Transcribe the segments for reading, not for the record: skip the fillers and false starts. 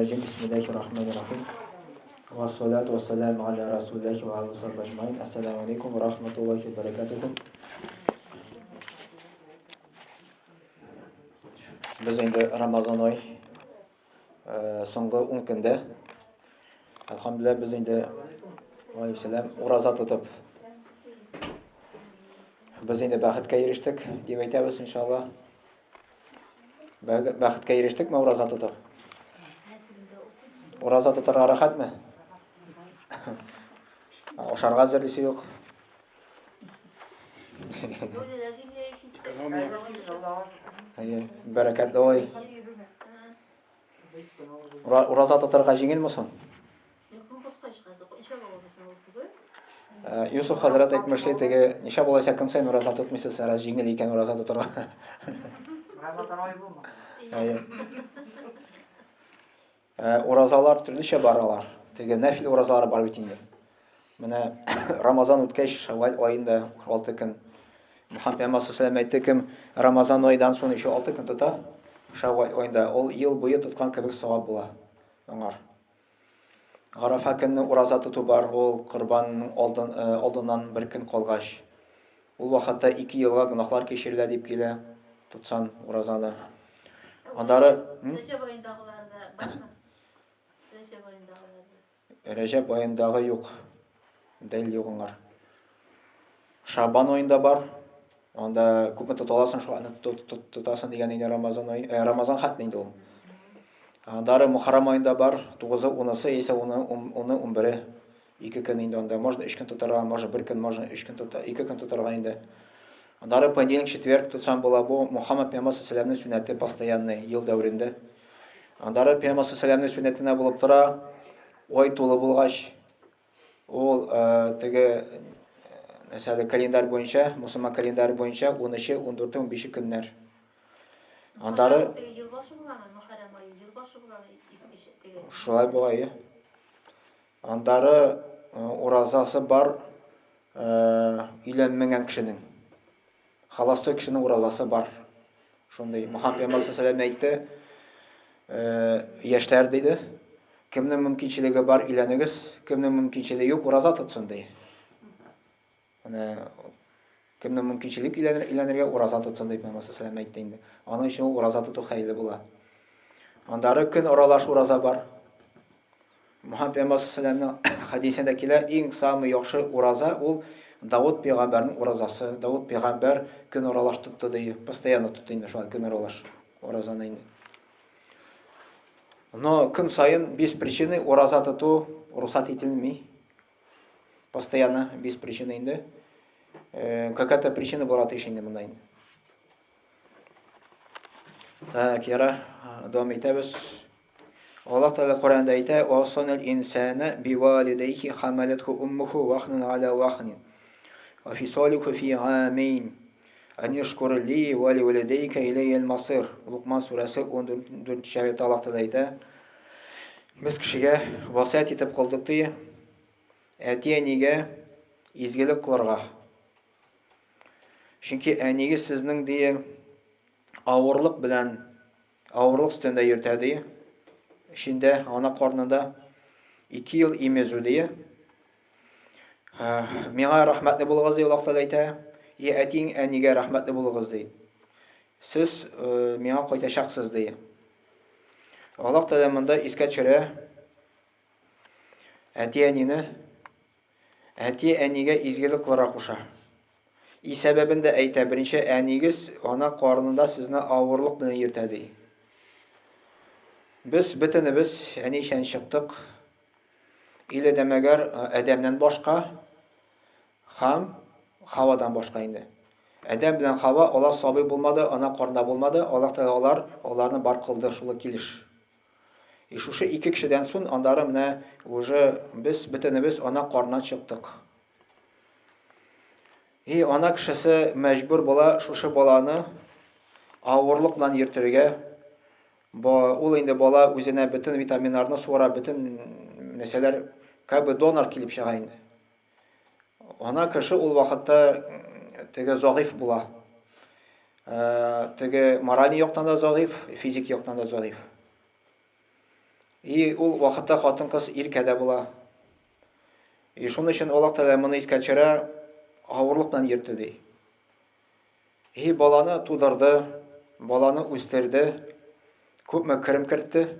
الرجيم بسم الله الرحمن الرحيم والصلاة والسلام على رسول الله وعلى آله وصحبه أجمعين. السلام عليكم ورحمة الله وبركاته. Biz endi Ramazon oy so'nggi 10 kunda alhamdulillah biz endi alayhissalom roza tutib biz endi baxtga erishdik deb aytamiz inshaalloh. Baxtga erishdikmi roza tutib? Roza tutarga rahatmi? Osharga hozirlisi yo'q. Bereketli oy. Roza tutarga jengilmisin? Yusuf Hazret aytmıştı ki, neçə bolasa kim sen roza tutmuşsunuz, raz jengil ekan roza tutarga. Ramazan oy bulma. Urazalar türlüçe baralar. Tege nafil urazalar var bitinde. Mene Ramazan o'tgach Şevval oyında 6 kun. Muhammed sallallahu aleyhi ve sellem aytdi ki, Ramazan oyidan so'ng еще 6 kun tuta. Şevval oyında ol yıl bo'yi tutgan kebek savab bo'la. Аңар. Arafa kunni uraza tutu бар, ol Qurbanning oldindan bir kun qolgach. Ул вакытта 2 елга гынахлар кечирилә дип килә. Tutsan urazаны. Andары Recep ayındağı yok. Dəlil yox onlar. Şaban ayında var. Onda күпме тоталасың, шуларны тотасың дигән Ramazan ayı, Ramazan хәтне инде ул. Andары Muharram ayında бар. 9-ы, 10-сы, ise 10-ы, 11-е. 2 көн инде анда. Можно 3 көн тотарга, можно 1 көн, можно 3 көн тотарга, 2 көн тотарга инде. Andары понедельник, четверг тотсаң була. Бу Мухаммад пәйгамбәр саллаллаху сүннәте постоянный ел дәврендә. Andары пәйгамбәр саллаллаху сүннәтенә булып тора. Ой тулы булгач, ул теге мәсәлән календарь буенча, мусульман календарь буенча 13, 14, 15 көннәр. Andары елбашы буламы, Мөхәррәм айы, елбашы буламы искеше теге. Шулай була. Andары уразасы бар, өйләнмәгән кешенең. Халасты кешенең уразасы бар. Шундый Мөхәммәд саллаллаху алейхи әйтте, яшьләр диде. Кемнең мөмкинчелеге бар иләнегез, кемнең мөмкинчелеге юк ураза тотсын ди. Аны кемнең мөмкинчелеге иләнергә ураза тотсын дип Пәйгамбәр саллаллаху алейхи әйтте инде. Аның өчен ураза тоту хәйле була. Андары көн аралаш ураза бар. Мөхәммәд Пәйгамбәр саллаллаху алейхи хадисендә килә, иң самый яхшы ураза ул Давуд пәйгамбәрнең уразасы. Давуд пәйгамбәр көн аралаш тотты ди. Постоянно тотты инде шулай көн аралаш уразаны инде. Но көн сайын без причины ураза тоту рухсат ителми. Постоянно без причины инде. Какая-то причина была тишине монда инде. Так, яра, давам итәбез. Аллаһ Тәгалә Коръәндә әйтә: "Васанал инсана бивалидайхи хамалатху уммуху вахнан ала вахнин. Ва фисалуху фи амин. Ан яшкур ли ва ли валидайка илайя ал-масир." Луқман сурәсе 14-нче аятта Аллаһ Тәгалә әйтә: Biz кешегә васыять итеп калдык ди, әти-әнигә изгелек кылырга. Чөнки әнигез сезнең ди авырлык белән авырлык өстендә йөртә ди. Шиндә ана карнында 2 ел имезү ди. Миңа рәхмәтле булыгыз ди Аллаһ Тәгалә әйтә. Әтиң әнигә рәхмәтле булыгыз ди. Сез миңа кайтачаксыз ди. Аллаһ Тәгалә монда искә төшерә әти-әнигә изгелек кылырга куша. И сәбәбен дә әйтә. Беренче әнигез ана карнында сезне авырлык белән йөртә ди. Без бөтенебез әнишән чыктык. Иле дәмәгәр Адәмнән башка һәм Хавадан башка инде. Адәм белән Хава алар сабый булмады, ана карнында булмады. Аллаһ Тәгалә аларны бар кылды, шулай килеш. И шушы 2 кешедән соң андары менә уже без бөтенебез ана карнынан чыктык. И ана кешесе мәҗбүр була шушы баланы авырлык белән йөртергә. Ул инде бала үзенә бөтен витаминнарны суыра, бөтен нәрсәләр кабы донор килеп чыга инде. Ана кеше ул вакытта теге заиф була. Теге мораль яктан да заиф, физик яктан да заиф. И ул вакытта хатын-кыз иркәдә була. И шуның өчен Аллаһ Тәгалә моны искә төшерә, авырлык белән йөртте ди. И баланы тудырды, баланы үстерде, күпме керем кертте.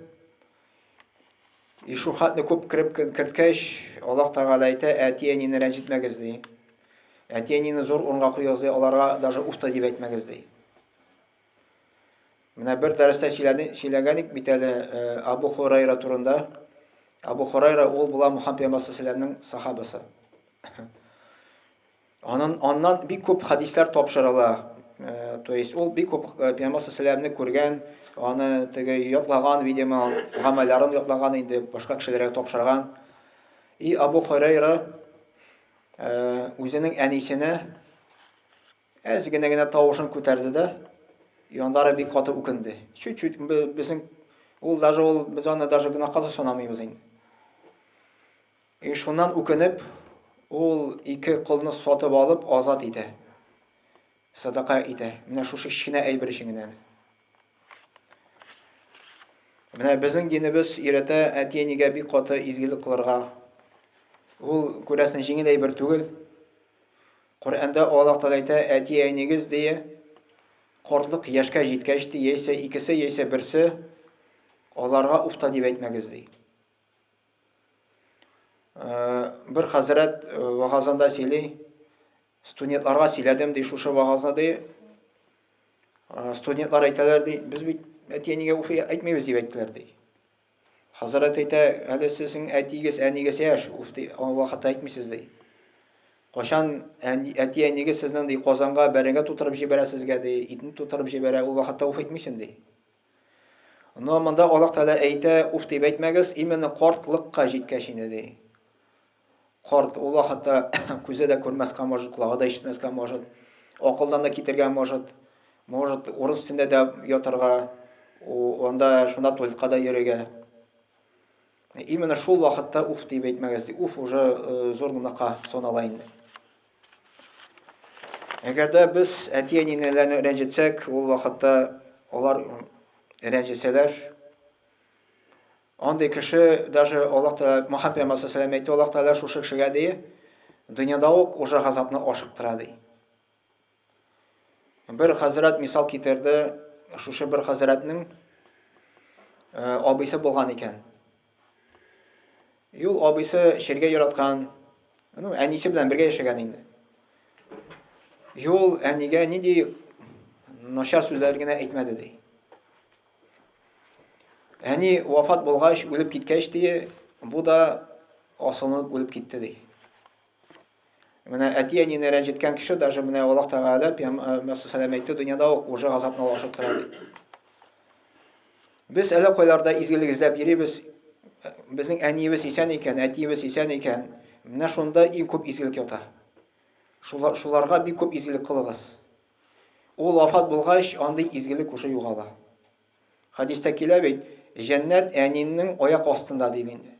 И шул хәтле күп керткәч, Аллаһ Тәгалә әйтә, әти-әнине рәнҗетмәгез ди. Әти-әнине зур урынга куегыз ди, аларга даже уф та дип әйтмәгез ди. Менә бер дәрестә сөйләгәнек бит әле Абу Хурайра турында. Абу Хурайра ул була Мөхәммәд пәйгамбәрнең сахабасы. Аннан бик күп хадислар тапшырыла. То есть ул бик күп пәйгамбәрне күргән, аны теге ятлаган, видимо, гамәлләрен ятлаган инде, башка кешеләргә тапшырган. И Абу Хурайра үзенең әнисенә генә тавышын күтәрде дә, яндары бик каты үкенде. Чуть-чуть безнең без аны даже гынакасы санамыйбыз инде. И шуннан үкенеп, ул ике кылны сатып алып азат итә. Садака итә. Менә шушы кичкенә әйбер өчен генә. Менә безнең динебез өйрәтә әти-әнигә бик каты изгелек кылырга. Ул күрәсен җиңел әйбер түгел. Коръәндә Аллаһ Тәгалә әйтә, әти-әнигез дия, картлык яшькә җиткәч ди, яисә икесе, яисә берсе, аларга уфта дип әйтмәгез ди. Бер хәзрәт вагазында сөйли, студентларга сөйләдем ди, шушы вагазны ди. Студентлар әйтәләр ди, без бит әти-әнигә уф әйтмәйбез дип әйттеләр ди. Хәзрәт әйтә, әле сезнең әтигез, әнигез яшь, уф ди, вакытта әйтмисез ди. Кашан әти-әнигез сезнең ди Казанга бәрәңге тутырып җибәрә сезгә ди, итне тутырып җибәрә, ул вакытта уф әйтмисең ди. Но монда Аллаһ Тәгалә әйтә, уф дип әйтмәгез, именно картлыкка җиткәч инде ди. Карт ул вакытта күзе дә күрмәскә может, колагы да ишетмәскә может, акылдан да китергә может, урын өстендә дә ятарга, анда шунда туалетка да йөрергә. Именно шул вакытта уф дип әйтмәгез ди. Уф уже зур гынакка санала инде. Әгәрдә без әти-әниләрне рәнҗетсәк, ул вакытта алар рәнҗесәләр, андый кеше даже Аллаһ Тәгалә Мөхәммәд пәйгамбәр әйтте, Аллаһ Тәгалә шушы кешегә ди, дөньяда ук уже газапны ашыктыра ди. Бер хәзрәт мисал китерде, шушы бер хәзрәтнең абыйсы булган икән. Юл абыйсы шергә яраткан, әнисе белән бергә яшәгән инде. Юл әнигә нинди начар сүзләр генә әйтмәде ди. Әни вафат булгач, үлеп киткәч ди, бу да асылынып үлеп китте ди. Менә әти-әнине рәнҗеткән кеше даже менә Аллаһ Тәгалә пәйгамбәр әйтте, дөньяда уже газапны ашыктыра ди. Без әле кайларда изгелек эзләп йөрибез. Безнең әниебез исән икән, әтиебез исән икән. Менә шунда иң күп изгелек ята. Шуларга бик күп изгелек кылыгыз. Ул вафат булгач, андый изгелек уже югала. Хадистә килә бит, җәннәт әнинең аяк астында дип инде.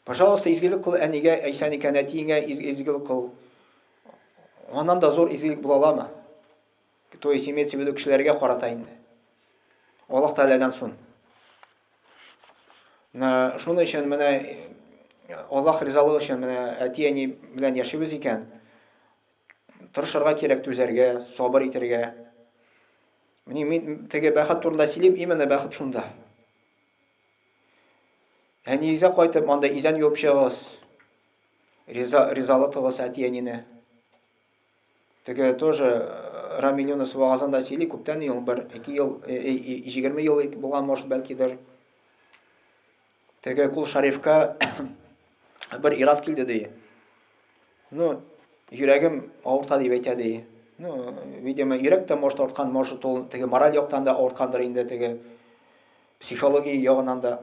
Пожалуйста, изгелек кыл әнигә, исән икән, әтиеңә изгелек кыл. Аннан да зур изгелек була аламы? То есть имеется в виду кешеләргә карата инде. Аллаһ Тәгаләдән сон. Шуның өчен менә Аллаһ ризалыгы өчен менә әти-әни белән яшибез икән, тырышырга кирәк, түзәргә, сабыр итәргә. Мин теге бәхет турында сөйлим, именно бәхет шунда. Әнигезгә кайтып, анда изән юып чыгыгыз, ризалатыгыз әти-әнине. Теге тоже Рамил Юнус вагазында сөйли, күптән ел, 1-2 ел, 20 ел булган может бәлкидер. Теге Кул Шарифка бер ират килде ди. Йөрәгем авырта дип әйтә ди. Видимо, йөрәк тә может авырткан, может ул теге мораль яктан да авырткандыр инде, теге психология ягыннан да.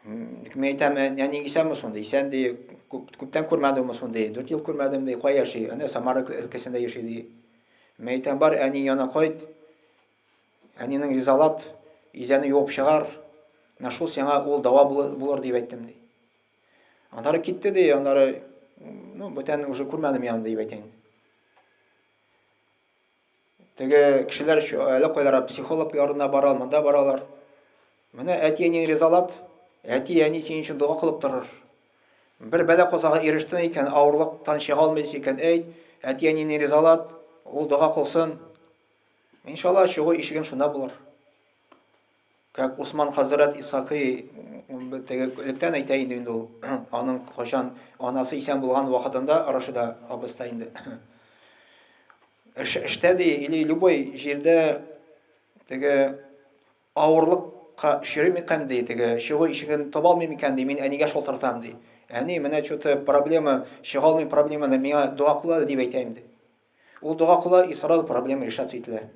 Мен әйтәм, әниң исәнме сонда? Исән ди, күптән күрмәдемме сонда? 4 ел күрмәдем ди, кая яши? Әнә Самара өлкәсендә яши ди. Мен әйтәм, бар әни яна кайт. Әнинең ризалат, изәне юып чыгар. Менә шул сиңа ул дава булыр дип әйттем ди. Аннары китте ди, аннары бүтән уже күрмәдем янда дип әйтәм. Теге кешеләр әле кайларга психолог ярына баралар, монда баралар. Менә әти-әни ризалат, әти-әни син өчен дуа кылып торыр. Бер бәла казага ирештең икән, авырлыктан чыга алмыйсың икән, әйт, әти-әнине ризалат, ул дуа кылсын. Иншалла, чыгу ишеген шунда булыр. Как Усман хәзрәт Исхакый электән әйтә инде ул. Аның кашан анасы исән булган вакытында Рашида абыстай инде. Эштә ди, или любой җирдә теге авырлыкка ширим икән ди, теге чыгу ишеген таба алмыйм икән ди, мин әнигә шалтыртам ди. Әни, менә чуты проблема, чыга алмыйм проблеманы миңа дуа кыла дип әйтәм ди. Ул дуа кыла, и сразу проблема решаться ителә.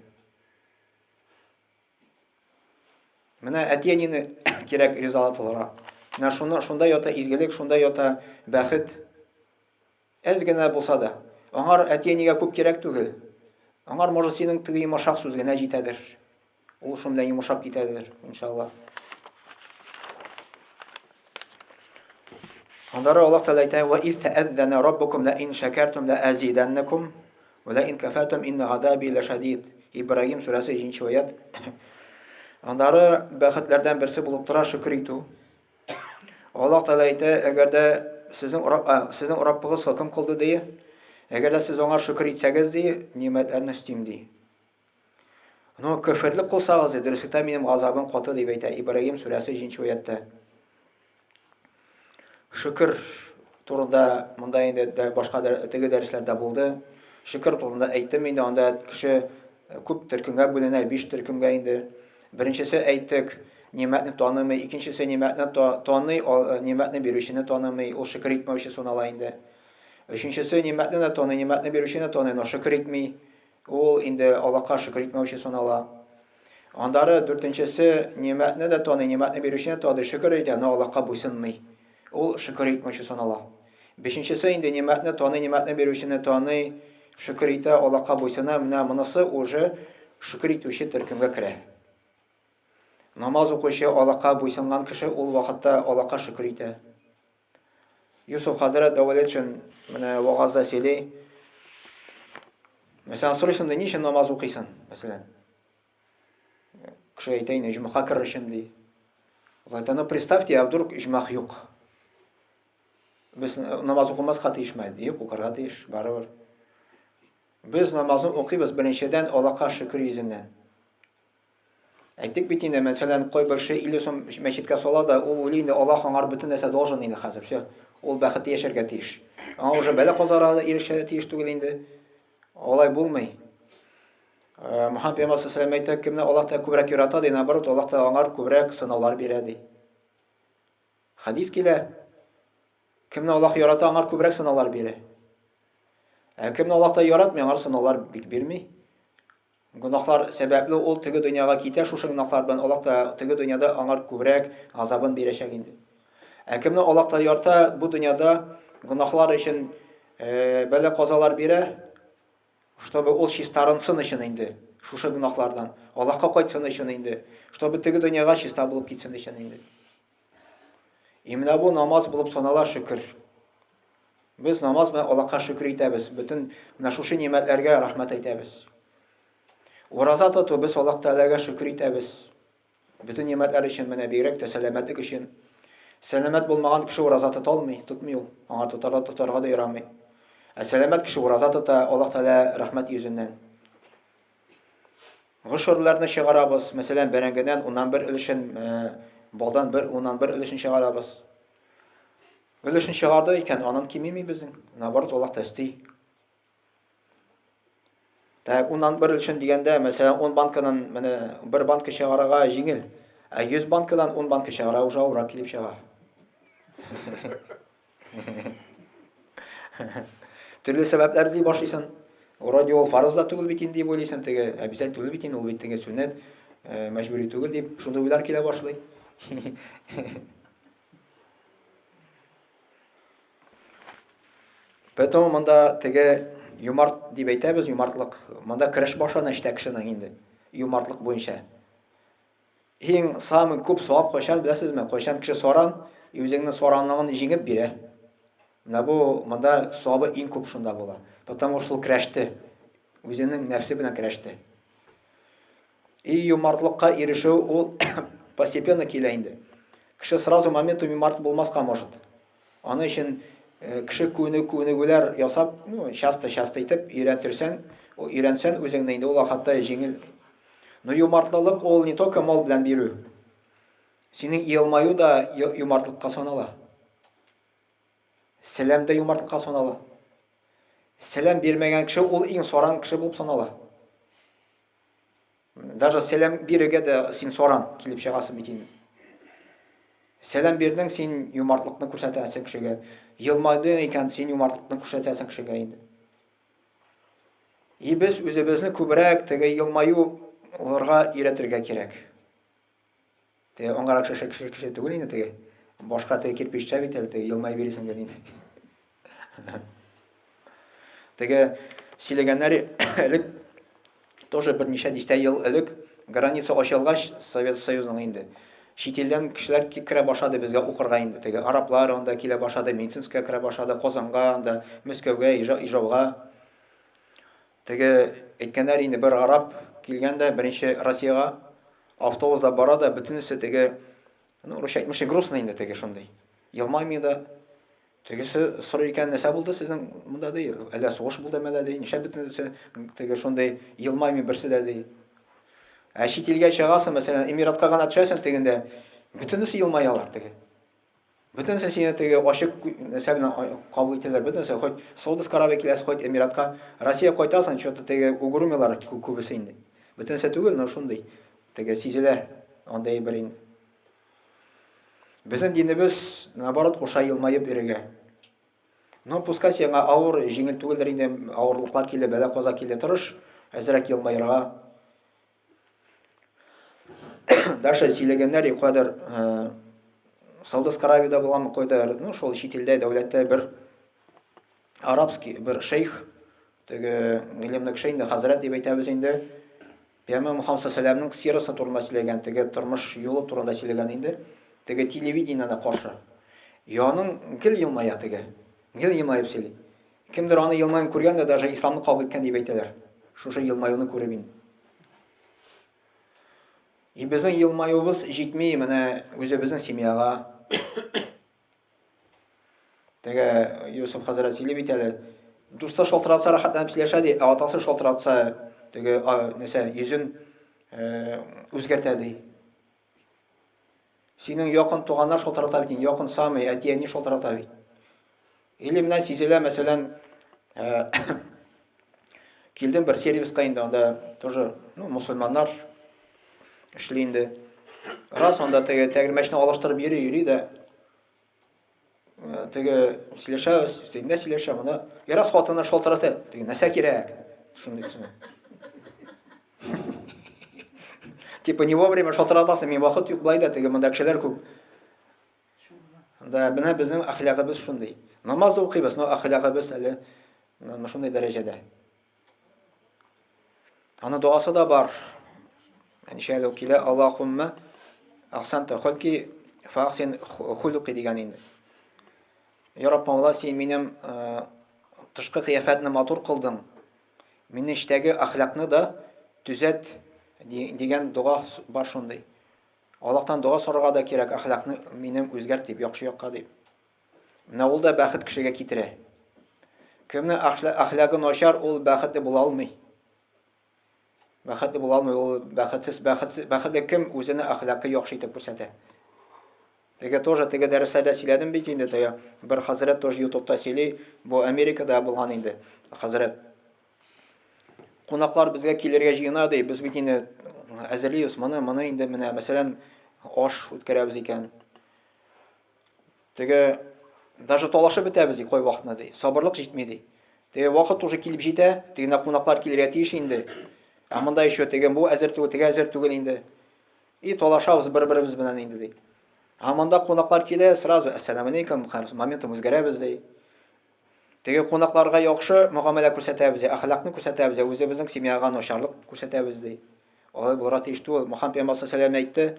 Менә әти-әнине кирәк ризалатлыгы. Менә шунда ята изгелек, шунда ята бәхет. Әз генә булса да. Аңар әти-әнигә күп кирәк түгел. Аңар может синең теге йомшак сүз генә җитәдер. Ул шун белән йомшап китәдер, иншалла. Андары Аллаһ Тәгалә әйтә: "Ва из тә'әззәнә раббукум ла ин шакартум ла азиданнакум ва ла ин кафартум инна ғадаби лашадид." Ибраһим сүрәсе 5-нче аят. Андары бәхетләрдән берсе булып тора шөкр итү. Аллаһ Тәгалә әйтә, әгәр дә сезнең Раббыгыз хөкем кылды ди, әгәр дә сез аңа шөкр итсәгез ди, нимәтләрне үстим ди. Ну, көфрлек кылсагыз, дөреслектә минем газабым каты дип әйтә Ибраһим сүрәсе 5-нче аятта. Шөкр турында монда инде башка теге дәресләрдә булды. Шөкр турында әйттем инде, анда кеше күп төркемгә бүленә, 5 төркемгә инде. Беренчесе әйттек, нимәтне танымый, икенчесе нимәтне таный, нимәтне бирүчене танымый, ул шөкр итмәүче санала инде. Өченчесе нимәтне таный, нимәтне бирүчене таный, но шөкр итми, ул инде Аллаһка шөкр итмәүче санала. Андары дүртенчесе нимәтне дә таный, нимәтне бирүчене таный, шөкр итә, но Аллаһка буйсынмый. Ул шөкр итмәүче санала. Бишенчесе инде нимәтне таный, нимәтне бирүчене таный, шөкр итә, Аллаһка буйсына, менә монысы уже шөкр итүче төркемгә керә. Намаз укучы Аллаһка буйсынган кеше ул вакытта Аллаһка шөкр итә. Юсуф хәзрәт Дәүләтшин менә вагазда сөйли. Мәсәлән, сорыйсың, ничек намаз укыйсың? Мәсәлән, кеше әйтә инде, җумага керер өчен ди. Ну, представьте, а вдруг җумах юк. Без намаз укымаска тиешме? Юк, укырга тиеш, барыбер. Без намазны укыйбыз беренчедән Аллаһка шөкр йөзеннән. Әйтик бит инде, мәсәлән, кайбер кеше 50 сум мәчеткә сала да, ул уйлый инде, Аллаһ аңар бөтен нәрсә должен инде хәзер. Все, ул бәхетле яшәргә тиеш. Аңа уже бәла казарга ирешергә тиеш түгел инде. Алай булмый. Мөхәммәд пәйгамбәр саллаллаһу алейһи ва сәлләм кемне Аллаһ та күбрәк ярата ди, наоборот, Аллаһ та аңар күбрәк сынаулар бирә ди. Хадис килә. Кемне Аллаһ ярата, аңар күбрәк сынаулар бирә. Кемне Аллаһ та яратмый, аңар сынаулар бирми. Гунахлар сәбәпле ул теге дөньяга китә, шушы гунахлар белән Аллаһ та теге дөньяда аңар күбрәк газабын бирәчәк инде. Кемне Аллаһ та ярата, бу дөньяда гунахлар өчен бәла казалар бирә, чтобы ул чистарынсын өчен инде, шушы гунахлардан, Аллаһка кайтсын өчен инде, чтобы теге дөньяга чиста булып китсен өчен инде. Именно бу намаз булып санала шөкр. Без намаз белән Аллаһка шөкр итәбез, бөтен менә шушы нимәтләргә рәхмәт әйтәбез. Ураза тоту без Аллаһ Тәгаләгә шөкр итәбез. Бөтен нимәтләр өчен, менә бигрәк тә сәламәтлек өчен. Сәламәт булмаган кеше ураза тота алмый, тотмый ул. Аңа тотарга да ярамый. Сәламәт кеше ураза тота, Аллаһ Тәгалә рәхмәт йөзеннән. Гышырларны чыгарабыз, мәсәлән, бәрәңгедән уннан бер өлешен, балдан уннан бер өлешен чыгарабыз. Өлешен чыгарды икән, анын кимими безнең. Наоборот, Аллаһ та исти. Так, уннан бер өлешен дигәндә, мәсәлән, 10 банкадан менә бер банка чыгарга җиңел. 100 банкадан 10 банка чыгара уже авырап килеп чыга. Төрле сәбәпләр ди башлыйсың. Вроде ул фарыз да түгел бит инде дип уйлыйсың, теге обязательно түгел бит инде, ул бит теге сүннәт, мәҗбүри түгел дип шундый уйлар килә башлый. Поэтому монда теге юмарт дип әйтәбез, юмартлык. Монда кереш башлана иштә кешенең инде. Юмартлык буенча. Иң самый күп савап кайчан беләсезме? Кайчан кеше соран, үзеңнең соранлыгын җиңеп бирә. Менә бу монда савабы иң күп шунда була. Потому что ул көрәште. Үзенең нәфсе белән көрәште. И юмартлыкка ирешү ул постепенно килә инде. Кеше сразу моменту юмарт булмаска может. Аны өчен кеше күнегүләр ясап, часто итеп өйрәнсән үзеңне инде ул хатта җиңел. Но юмартлылык ул не только мал белән бирү. Синең елмаю да юмартлыкка санала. Сәлам да юмартлыкка санала. Сәлам бирмәгән кеше ул иң саран кеше булып санала. Даже сәлам бирергә дә син саран килеп чыгасың бит инде. Сәлам бирдең, син юмартлыкны күрсәтәсең кешегә. Елмайдың икән, син юмартлыкны күрсәтәсең кешегә инде. И без үзебезне күбрәк теге елмаюларга өйрәтергә кирәк. Теге аңгырак кеше түгел инде теге. Башка теге кирпиччә бит әле теге елмай бирисең инде. Теге сөйләгәннәр элек тоже берничә дистә ел элек граница ачылгач Совет Союзының инде. Чит илдән кешеләр керә башлады безгә укырга инде. Теге араплар анда килә башлады, медицинская керә башлады, Казанга, анда Мәскәүгә, Ижауга. Теге әйткәннәр инде бер арап килгәндә беренче Россиягә автобуста бара да бөтенесе теге, русча әйтмешә грустный инде теге шундый. Елмаймый да. Тегесе сорый икән, нәрсә булды сезнең монда ди? Әллә сугыш булдымы әллә ди? Нишләп бөтенесе теге шундый елмаймый берсе дә ди? Ә чит илгә чыгасың, мәсәлән, Эмиратка гына төшәсең тегендә, бөтенесе елмаялар теге. Бөтенесе сине теге ачык нәрсә белән кабул итәләр, бөтенесе хоть Саудовская Аравия киләсе, хоть Эмиратка, Россия кайтасың, что-то теге угрумыйлар күбесе инде. Бөтенесе түгел, но шундый. Теге сизелә андай бер инде. Безнең динебез наоборот куша елмаеп йөрергә. Но пускай сиңа авыр, җиңел түгелдер инде, авырлыклар килә, бәла каза килә, тырыш, әзрәк елмаерга. Даже сөйләгәннәр кадәр Саудовская Аравиядә булган кадәр, шул чит илдә дәүләттә бер арабский бер шейх, теге гыйлемле кеше инде, хәзрәт дип әйтәбез инде. Пәйгамбәр Мөхәммәд саллаллаһу сирасы турында сөйләгән, теге тормыш юлы турында сөйләгән инде. Теге телевидениене каршы. Яның гел елмая теге. Гел елмаеп сөйли. Кемдер аны елмаен күргәндә, даже исламны кабул иткән дип әйтәләр. Шушы елмаюны күреп инде. И безнең елмаюбыз җитми менә үзебезнең семьяга. Теге Юсуф хәзрәт сөйли бит әле. Дуста шалтыратса рәхәтләнеп сөйләшә ди, атасы шалтыратса теге нәрсә йөзен үзгәртә ди. Синең якын туганнар шалтырата бит, якын самый әти-әни шалтырата бит. Или менә сизелә, мәсәлән, килдем бер сервиска инде, анда тоже, мусульманнар эшли инде. Раз анда теге тәгәрмәчне алыштырып йөри дә, теге сөйләшә, өстендә сөйләшә, моны ярас хатыны шалтырата. Теге нәрсә кирәк? Шундый төсенә. Типа не вовремя шалтыратасың, мин вакыт юк булай да, теге монда кешеләр күп. Да, менә безнең әхлагыбыз шундый. Намаз укыйбыз, но әхлагыбыз әле шундый дәрәҗәдә. Аны дуасы да бар. Иншалла килә Аллаһумма ахсанта хулки фахсин хулуки дигән инде. Я Рабб Алла, син минем тышкы кыяфәтне матур кылдың. Мине эчтәге әхлакны да төзәт дигән дуа бар шундый. Аллаһтан дуа сорарга да кирәк, әхлакны минем үзгәрт дип, яхшы якка дип. Менә ул да бәхет кешегә китерә. Кемне әхлагы начар, ул бәхетле була алмый. Бәхетле була алмый, ул бәхетле кем үзенең әхлагы яхшы итеп күрсәтә. Теге тоже теге дәресләрдә сөйләдем бит инде, теге бер хәзрәт тоже YouTube'та сөйли, бу Америкада булган инде. Хәзрәт кунаклар безгә килергә җыена ди, без бит инде әзерлибез, моны инде менә мәсәлән аш үткәрәбез икән. Теге даже талашып бетәбез ди, кай вакытны ди. Сабырлык җитми ди. Теге вакыт уже килеп җитә, теге кунаклар килергә тиеш инде. Ә монда еще теге бу әзер түгел, теге әзер түгел инде. И талашабыз бер-беребез белән инде ди. Ә монда кунаклар килә, сразу ассаламу алейкум, моментом үзгәрәбез ди. Теге кунакларга яхшы мөгамәлә күрсәтәбез, әхлакны күрсәтәбез, үзебезнең семьяга начарлык күрсәтәбез ди. Алай булырга тиеш түгел. Мөхәммәд пәйгамбәр саллаллаһу алейһи әйтте.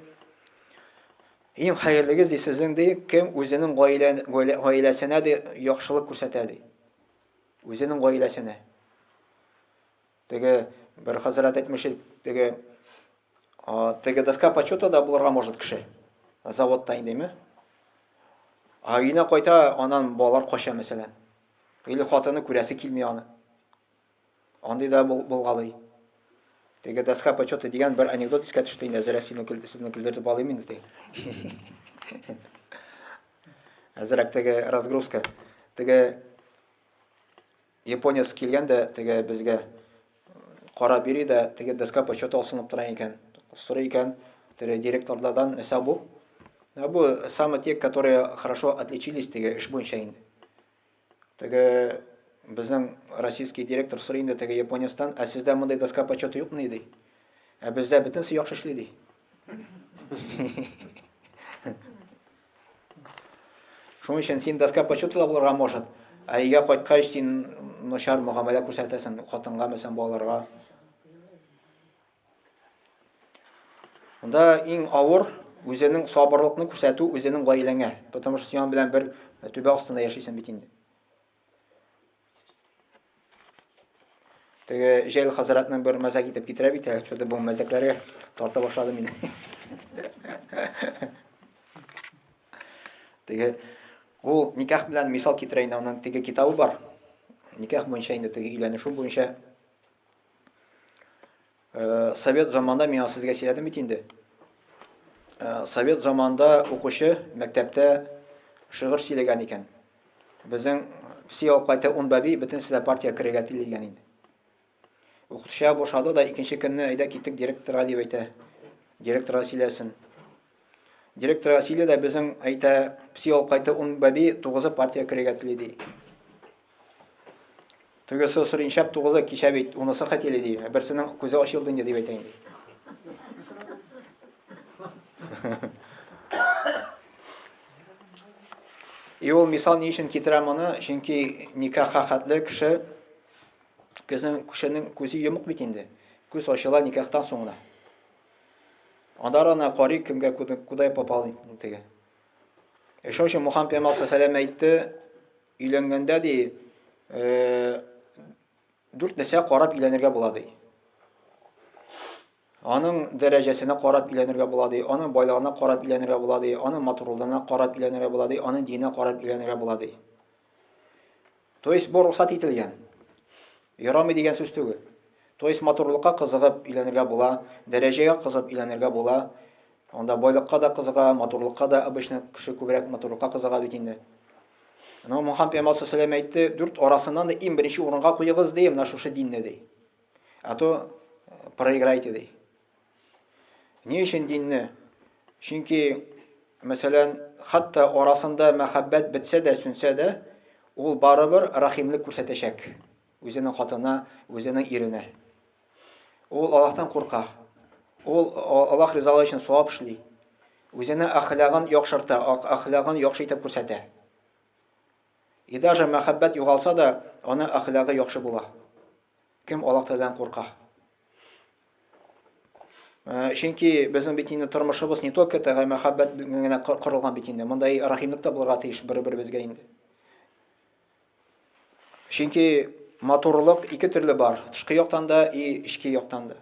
Иң хәерлегез ди сезнең ди, кем үзенең гаиләсенә ди яхшылык күрсәтә ди. Үзенең гаиләсенә. Теге бер хәзрәт әйтмешли, теге Теге доска почета да булырга может кеше. Заводта индеме? Өйенә кайта, анан балалар кача мәсәлән. Или хатыны күрәсе килми аны. Андый да булгалый. Теге доска почета дигән бер анекдот искә төште инде, Зәрә сезне көлдереп алыйм инде. Әзрәк теге разгрузка. Теге японец килгән дә теге безгә кара бери дә теге доска почета алсынып тора икән. Сорый икән теге директорлардан нәрсә бу? Бу самые те, которые хорошо отличились теге эш буенча инде. Теге безнең российский директор сорый инде теге японецтан, ә сездә мондай доска почета юкмы ди? Ә бездә бөтенсе яхшы эшли ди. Шуның өчен син доска почета да булырга может. Ә өйгә кайткач син начар мөгамәлә күрсәтәсең хатынга, мәсәлән, балаларга. Монда иң авыр үзенең сабырлыкны күрсәтү үзенең гаиләңә. Потому что син белән бер түбә астында яшисең бит инде. Теге Җәйл хәзрәтнең бер мәзәк итеп китерә бит, шуды бу мәзәкләргә тарта башладым мин. Теге ул никах белән мисал китерә инде, аның теге китабы бар. Никах буенча инде теге өйләнешү буенча. Совет заманда мин сезгә сөйләдем бит инде. Совет заманда укучы мәктәптә шигырь сөйләгән икән. Безнең психология унбаби бөтенсе партия керергә тилгән инде. Укытучы бошады да икенче көнне әйдә киттек директорга дип әйтә. Директорга сөйләсен. Директорга сөйлә дә безнең әйтә психология унбаби 9 партия керергә тили ди. Төгесе сорынчап 9 кичә бит, унысы хәтиле ди. Берсенең күзе ачылды инде дип әйтә инде. И ул мисал ни өчен китерә моны? Чөнки никахка хәтле кеше кешенең күзе йомык бит инде. Күз ачыла никахтан соң гына. Андарына карый кемгә кудай попал инде. Шуның өчен Мухаммад пәйгамбәр саллаллаху алейһи әйтте, өйләнгәндә ди 4 нәрсә карап өйләнергә була ди. Аның дәрәҗәсенә карап өйләнергә була ди, аның байлыгына карап өйләнергә була ди, аның матурлыгына карап өйләнергә була ди, аның диненә карап өйләнергә була ди. То есть бу рөхсәт ителгән. Ярамый дигән сүз түгел. То есть матурлыкка кызыгып өйләнергә була, дәрәҗәгә кызыгып өйләнергә була. Анда байлыкка да кызыга, матурлыкка да обычно кеше күбрәк матурлыкка кызыга бит инде. Но Мухаммад пәйгамбәр саллаллаху алейһи әйтте, 4 арасыннан да иң беренче урынга куегыз ди, менә шушы динне ди. А то проиграете ди. Ни өчен динне? Чөнки мәсәлән, хәтта арасында мәхәббәт бетсә дә, сүнсә дә, ул барыбер рәхимлек күрсәтәчәк үзенең хатынына, үзенең иренә. Ул Аллаһтан курка. Ул Аллаһ ризалыгы өчен савап эшли. Үзенең әхлагын яхшырта, әхлагын яхшы итеп күрсәтә. И даже мәхәббәт югалса да, аның әхлагы яхшы була. Кем Аллаһтан курка? Чөнки безнең бит инде тормышыбыз не только тәгә мәхәббәт генә корылган бит инде. Мондай рәхимлек тә булырга тиеш бер-беребезгә инде. Чөнки матурлык ике төрле бар. Тышкы яктан да и ички яктан да.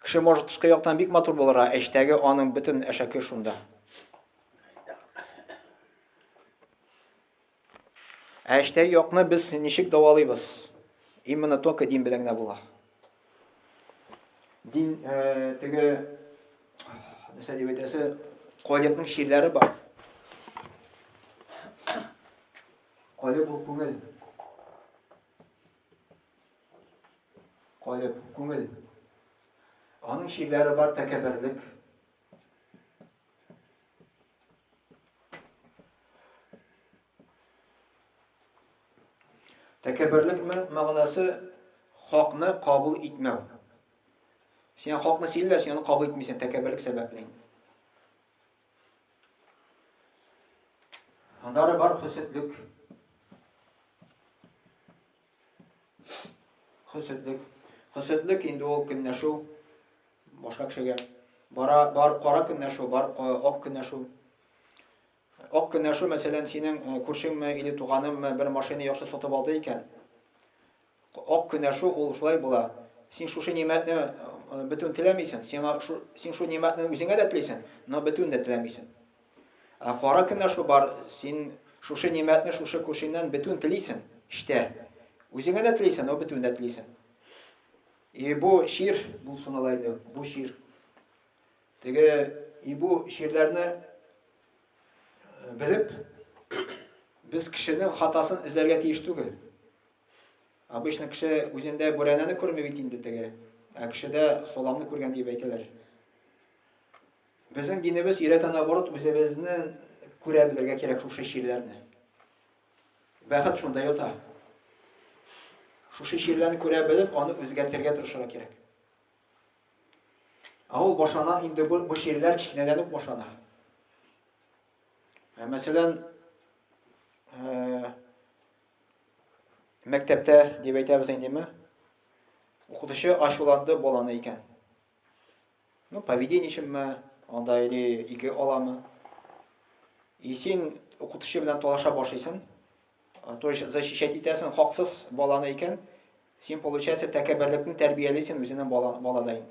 Кеше может тышкы яктан бик матур булырга, эчтәге аның бөтен әшәке шунда. Эчтәге якны без ничек давалыйбыз? Именно только дин белән генә була. Дин теге нәрсә дип әйтәсе, калепның ширләре бар. Калеп ул күңел. Калеп күңел. Аның ширләре бар тәкәбберлек. Тәкәбберлек мәгънәсе хакны кабул итмәү. Син хакны сөйлә, син аны кабул итмисең тәкәбберлек сәбәпле. Андары бар хөсетлек. Хөсетлек инде ул көннәшү башка кешегә. Бар кара көннәшү, бар ак көннәшү. Ак көннәшү мәсәлән синең күршеңме или туганыңмы бер машина яхшы сатып алды икән. Ак көннәшү ул шулай була. Син шушы нимәтне бөтен теләмисең. Син шу нимәтне үзеңә дә телисең, но бөтен дә теләмисең. Кара көннә шу бар, син шушы нимәтне шушы күршеңнән бөтен телисең, иштә. Үзеңә дә телисең, но бөтен дә телисең. И бу шир булсын алайды, бу шир. Бу ширләрне белеп, без кешенең хатасын эзләргә тиеш түгел. Обычно кеше үзендә бүрәнәне күрми бит инде теге, кешедә соламны күргән дип әйтәләр. Безнең динебез өйрәтә наоборот, үзебезне күрә белергә кирәк шушы ширләрне. Бәхет шунда ята. Шушы ширләрне күрә белеп, аны үзгәртергә тырышырга кирәк. Ул башлана инде бу ширләр кичнәдән үк башлана. Мәсәлән, мәктәптә дип әйтәбез индеме? Укытучы ачуланды баланы икән. Поведениешемме, анда или ике аламы. И син укытучы белән талаша башлыйсың. То есть защищать итәсең хаксыз баланы икән. Син получается тәкәбберлекне тәрбиялисең үзенең балада.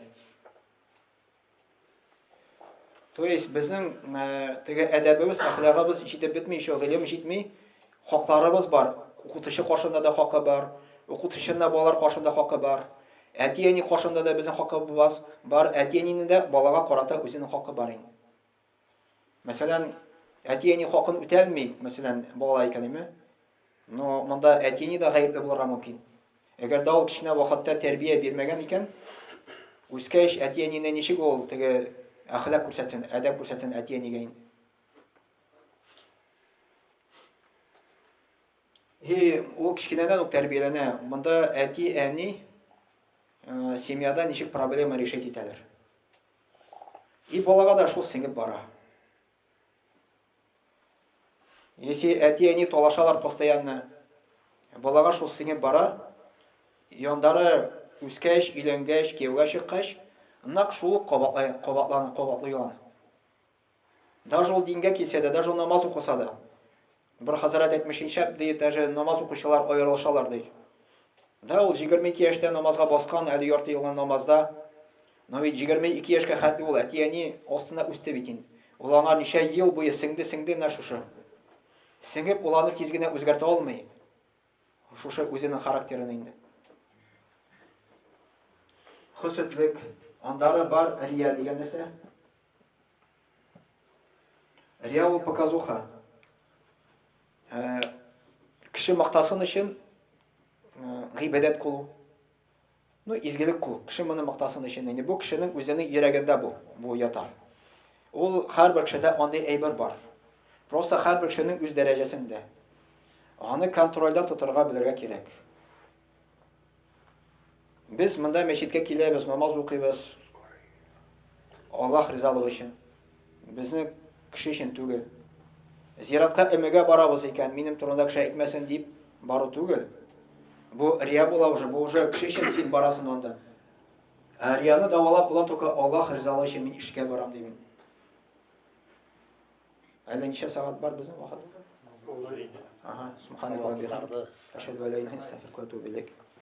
То есть безнең теге әдәбебез, әхлагыбыз җитеп бетми, шу гыйлем җитми, хакларыбыз бар. Укытучы каршында да хакы бар, укытучының балалар каршында хакы бар. Әти-әни каршында да безнең хакыбыз бар, әти-әнинең дә балага карата үзенең хакы бар инде. Мәсәлән, әти-әни хакын үтәлми, мәсәлән, бала икәнме? Но монда әти-әни дә гаепле булырга мөмкин. Әгәр дә ул кичнә вакытта тәрбия бирмәгән икән, үскәч әти-әнинә ничек ул теге әхлак күрсәтсен, әдәп күрсәтсен әти-әнигә инде. Ул кичкенәдән үк тәрбияләнә. Монда әти-әни семьяда ничек проблема решать итәләр. И балага да шул сеңеп бара. Если әти-әни талашалар постоянно, балага шул сеңеп бара, яндары үскәч, өйләнгәч, кияүгә чыккач, нак шул кабатлый. Даже ул дингә килсә дә, даже намаз укыса да. Бер хәзрәт әйтмешенчә, даже намаз укучылар аерылышалар ди. Да, ул 22 яшьтә намазга баскан, әле ярты елган намазда. Но ведь 22 яшькә хәтле ул әти-әни астына үсте бит инде. Ул аңа ничә ел буе сеңде менә шушы. Сеңеп ул аны тиз генә үзгәртә алмый. Шушы үзенең характерын инде. Хөсетлек, андары бар рия дигән нәрсә. Рия ул показуха. Кеше мактасын өчен гыйбадәт кылу. Изгелек кылу. Кеше моны мактасын өчен инде бу кешенең үзенең йөрәгендә бу ята. Ул һәрбер кешедә андый әйбер бар. Просто һәрбер кешенең үз дәрәҗәсендә. Аны контрольдә тотырга белергә кирәк. Без монда мәчеткә киләбез, намаз укыйбыз. Аллаһ ризалыгы өчен. Безне кеше өчен түгел. Зиратка өмәгә барабыз икән, минем турында кеше әйтмәсен дип бару түгел. Бу рия була уже, бу уже кеше өчен син барасың анда. Рияны давалап була только Аллаһ ризалыгы өчен мин эшкә барам дим. Әллә ничә сәгать бар безнең вакыт? Ага, субханаллаһ. Ашһаду ан ла илаһа илля антә, астагфирука ва атубу илейк.